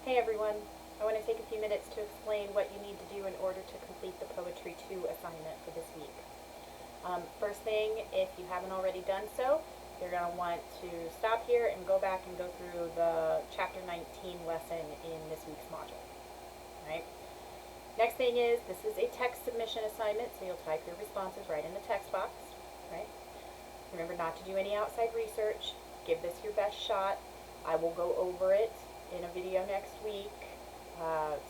Hey everyone, I want to take a few minutes to explain what you need to do in order to complete the Poetry2 assignment for this week. First thing, if you haven't already done so, you're going to want to stop here and go back and go through the Chapter 19 lesson in this week's module. Right? Next thing is, this is a text submission assignment, so you'll type your responses right in the text box. Right? Remember not to do any outside research. Give this your best shot. I will go over it in a video next week,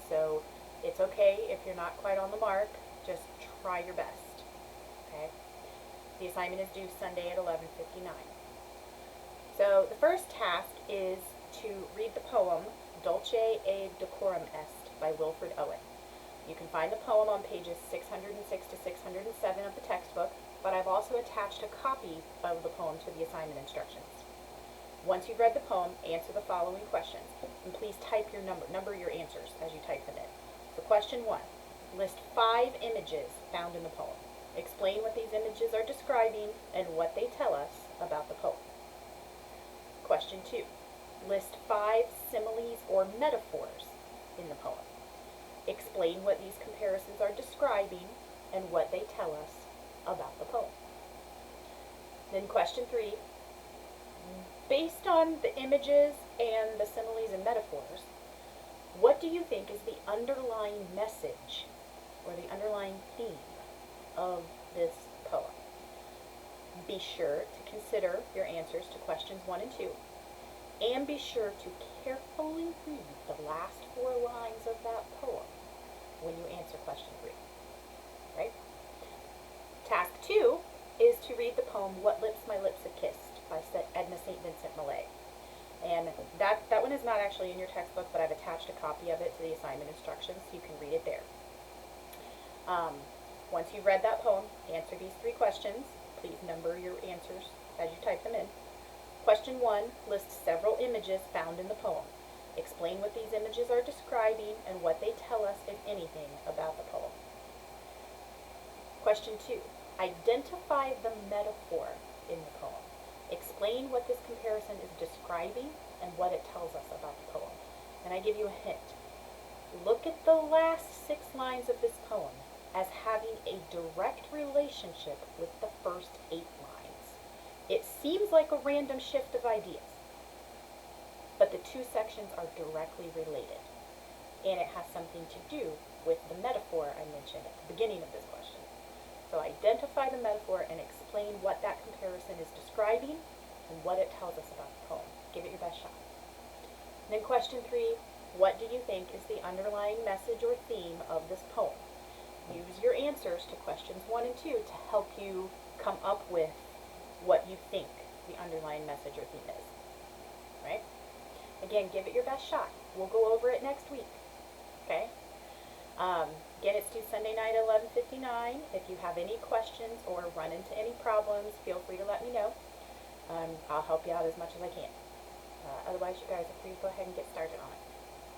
so it's okay if you're not quite on the mark. Just try your best. Okay? The assignment is due Sunday at 11:59. So the first task is to read the poem Dulce et Decorum Est by Wilfred Owen. You can find the poem on pages 606 to 607 of the textbook, but I've also attached a copy of the poem to the assignment instructions. Once you've read the poem, answer the following questions, and please type your number your answers as you type them in. So question 1, list 5 images found in the poem. Explain what these images are describing and what they tell us about the poem. Question 2, list 5 similes or metaphors in the poem. Explain what these comparisons are describing and what they tell us about the poem. Then question 3, based on the images and the similes and metaphors, what do you think is the underlying message or the underlying theme of this poem? Be sure to consider your answers to questions 1 and 2, and be sure to carefully read the last 4 lines of that poem when you answer question 3. Right? Task 2 is to read the poem What Lips My Lips Have Kissed by Edna St. Vincent Millay. And that one is not actually in your textbook, but I've attached a copy of it to the assignment instructions so you can read it there. Once you've read that poem, answer these 3 questions. Please number your answers as you type them in. Question 1 lists several images found in the poem. Explain what these images are describing and what they tell us, if anything, about the poem. Question 2, identify the metaphor in the poem. Explain what this comparison is describing and what it tells us about the poem. And I give you a hint. Look at the last 6 lines of this poem as having a direct relationship with the first 8 lines. It seems like a random shift of ideas, but the 2 sections are directly related. And it has something to do with the metaphor I mentioned at the beginning of this question. So identify the metaphor and explain what that comparison is describing and what it tells us about the poem. Give it your best shot. And then question 3, what do you think is the underlying message or theme of this poem? Use your answers to questions 1 and 2 to help you come up with what you think the underlying message or theme is. Right? Again, give it your best shot. We'll go over it next week. Okay? Again, it's due Sunday night at 11:59. If you have any questions or run into any problems, feel free to let me know. I'll help you out as much as I can. Otherwise, you guys are free to go ahead and get started on it.